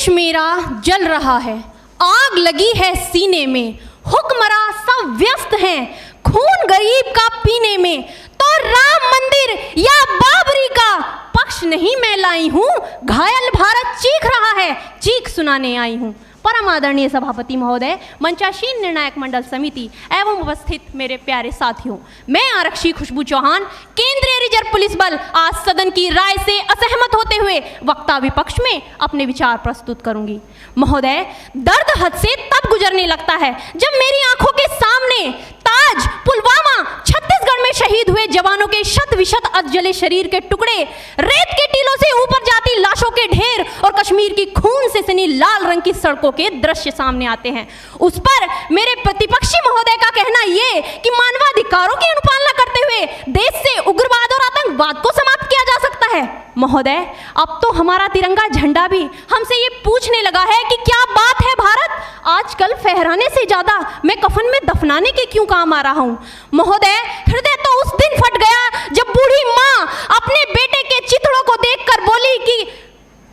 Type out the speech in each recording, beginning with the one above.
देश मेरा जल रहा है, आग लगी है सीने में, हुक्मरां सब व्यस्त हैं खून गरीब का पीने में, तो राम मंदिर या बाबरी का पक्ष नहीं मैं लाई हूँ, घायल भारत चीख रहा है, चीख सुनाने आई हूँ। परम आदरणीय सभापति महोदय, मंचासीन निर्णायक मंडल समिति एवं उपस्थित मेरे प्यारे साथियों, मैं आरक्षी खुशबू चौहान केंद्रीय रिजर्व पुलिस बल आज सदन की राय से असहमत होते हुए वक्ता विपक्ष में अपने विचार प्रस्तुत करूंगी। महोदय, दर्द हद से तब गुजरने लगता है जब मेरी आंखों के सामने ताज, पुलवामा, छत्तीसगढ़ में शहीद हुए जवानों के शत विशत अधजले शरीर के टुकड़े, रेत के टीलों से ऊपर जाती लाशों के ढेर और कश्मीर की खून से सनी लाल रंग की सड़कों के दृश्य सामने आते हैं। उस पर मेरे प्रतिपक्षी महोदय का कहना ये कि मानवाधिकारों की अनुपालना करते हुए देश से उग्रवाद और आतंकवाद को समाप्त किया जा सकता है। महोदय, अब तो हमारा तिरंगा झंडा भी हमसे ये पूछने लगा है कि क्या बात है भारत, आजकल फहराने से ज्यादा मैं कफन में दफनाने के क्यों काम आ रहा हूँ। महोदय, हृदय तो उस दिन फट गया जब बूढ़ी माँ अपने बेटे के चिथड़ों को देखकर बोली कि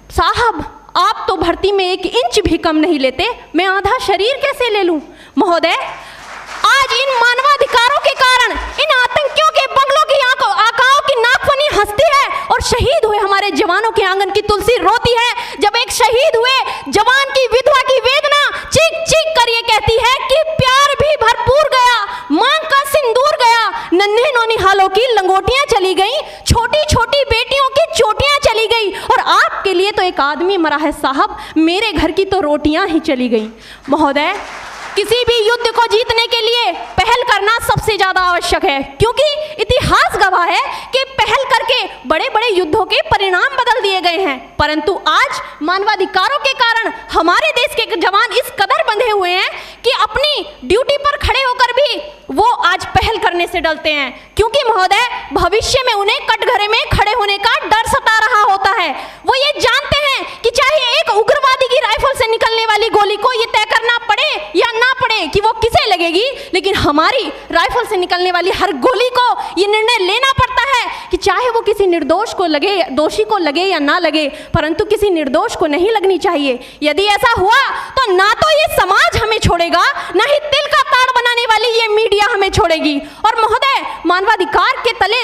साहब, आप तो भर्ती में 1 इंच भी कम नहीं लेते, मैं आधा शरीर कैसे ले लूं। महोदय, आज इन मानवाधिकारों के कारण इन आतंकियों के बंगलों की आकाओं की नाकफनी हंसती है और शहीद हुए हमारे जवानों के आंगन की तुलसी रोती है। जब एक शहीद हुए जवान की विधवा की वेदना चीख चीख कर ये कहती है कि प्यार भी भरपूर गया, मांग का सिंदूर गया, नन्हे नौनिहालों की लंगोटियां चली गई, छोटी छोटी बेटियों की चोटियां चली गई और आपके लिए तो एक आदमी मरा है साहब, मेरे घर की तो रोटियां ही चली गई। महोदय, किसी भी युद्ध को जीतने के लिए पहल करना सबसे ज्यादा आवश्यक है, क्योंकि इतिहास गवाह है कि पहल करके बड़े बड़े युद्धों के परिणाम बदल दिए गए हैं। परंतु आज मानवाधिकारों के कारण हमारे देश के जवान इस कदर बंधे हुए हैं कि अपनी ड्यूटी पर खड़े होकर भी वो आज पहल करने से डरते हैं, क्योंकि महोदय, भविष्य में उन्हें कटघरे में खड़े होने का डर सता रहा होता है। वो ये जानते हैं कि चाहे एक उग्रवादी की राइफल से निकलने वाली गोली को ये तय करना पड़े या ना पड़े कि वो किसे लगेगी, लेकिन हमारी राइफल से निकलने वाली हर गोली को ये निर्णय लेना पड़ता है कि चाहे वो किसी निर्दोष को लगे, दोषी को लगे या ना लगे, परंतु किसी निर्दोष को नहीं लगनी चाहिए। यदि ऐसा हुआ तो ना तो ये समाज हमें छोड़ेगा, ना ही तिल का ताड़ बनाने वाली ये मीडिया हमें छोड़ेगी। और महोदय, मानवाधिकार के तले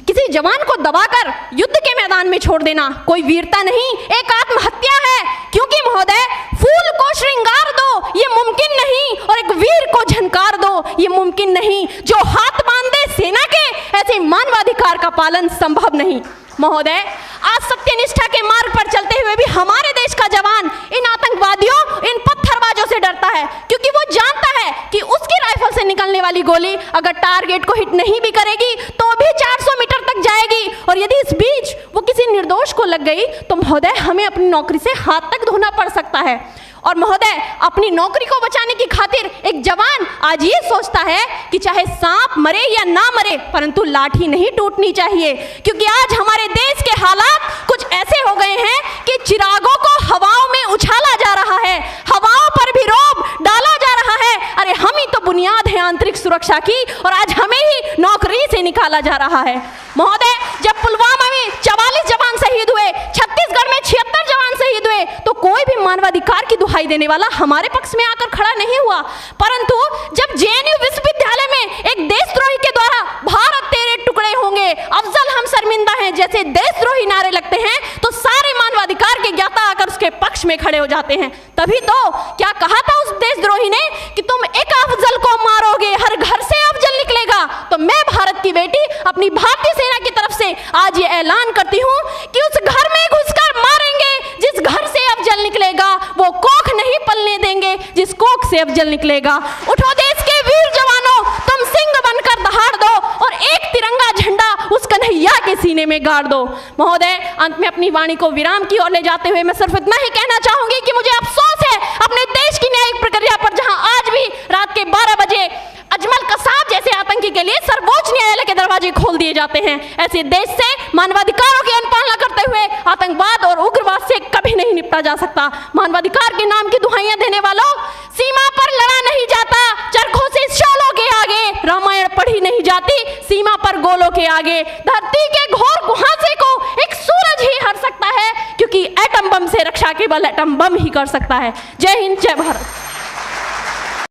किसी जवान को दबाकर युद्ध के मैदान में छोड़ देना कोई वीरता नहीं, एक आत्महत्या है। क्योंकि महोदय, फूल को श्रृंगार दो ये मुमकिन नहीं और एक वीर को झनकार दो ये मुमकिन नहीं। जो हाथ बांध दे सेना के, ऐसे मानवाधिकार का पालन संभव नहीं। महोदय, आज सत्यनिष्ठा के मार्ग पर चलते हुए भी हमारे देश का जवान इन आतंकवादियों, इन पत्थरबाजों से डरता है, क्योंकि वो जानता है कि उसकी राइफल से निकलने वाली गोली अगर टारगेट को हिट नहीं भी करेगी तो भी 400 मीटर तक जाएगी, और यदि इस बीच वो किसी निर्दोष को लग गई तो महोदय, हमें अपनी नौकरी से हाथ तक धोना पड़ सकता है। और महोदय, अपनी नौकरी को बचाने की खातिर एक जवान आज ये सोचता है कि चाहे सांप मरे या ना मरे, परंतु लाठी नहीं टूटनी चाहिए, क्योंकि आज हमारे देश के हालात कुछ ऐसे हो गए हैं कि चिरागों को हवाओं में उछाला जा रहा है, हवाओं पर भी रोब डाला जा रहा है। अरे हम ही तो बुनियाद है आंतरिक सुरक्षा की, और आज हमें ही नौकरी से निकाला जा रहा है। महोदय, जब पुलवामा में 44 जवान शहीद हुए, छत्तीसगढ़ में 76 जवान शहीद हुए, तो कोई भी मानवाधिकार की दुहाई देने वाला हमारे पक्ष में आकर खड़ा नहीं हुआ। परंतु जब जेएनयू विश्वविद्यालय में एक देशद्रोही के द्वारा भारत तेरे टुकड़े होंगे, अफजल हम शर्मिंदा हैं जैसे देशद्रोही नारे लगते हैं, तो सारे मानवाधिकार के ज्ञाता आकर उसके पक्ष में खड़े हो जाते हैं। तभी तो क्या कहा था उस देशद्रोही ने कि तुम एक अफजल को मारोगे, हर घर से अफजल निकलेगा। तो मैं भारत की बेटी अपनी भारतीय सेना की तरफ से आज ये ऐलान करती हूँ कि उस घर में घुसकर मारेंगे जिस घर से अफजल निकलेगा, वो कोख नहीं पलने देंगे जिस कोख से अफजल निकलेगा। उठो देश के वीर जवानों, तुम सिंह बनकर दहाड़ दो और एक तिरंगा झंडा उस कन्हैया के सीने में गाड़ दो। महोदय, अंत में अपनी वाणी को विराम की ओर ले जाते हुए मैं सिर्फ इतना ही कहना चाहूंगी कि मुझे अफसोस है अपने देश की न्यायिक प्रक्रिया पर, जहां आज भी रात के 12 बजे अजमल कसाब जैसे आतंकी के लिए सर्वोच्च न्यायालय के दरवाजे खोल दिए जाते हैं। ऐसे देश से मानवाधिकारों की अनुपालना करते हुए आतंकवाद और उग्रवाद से कभी नहीं निपटा जा सकता। मानवाधिकार के नाम की दुहाइयां देने वालों, सीमा पर लड़ा नहीं जाता चरखों से शोलों के आगे, रामायण पढ़ी नहीं जाती सीमा पर गोलों के आगे। धरती के घोर कुहासे को एक सूरज ही हर सकता है, क्योंकि एटम बम से रक्षा के केवल एटम बम ही कर सकता है। जय हिंद, जय भारत।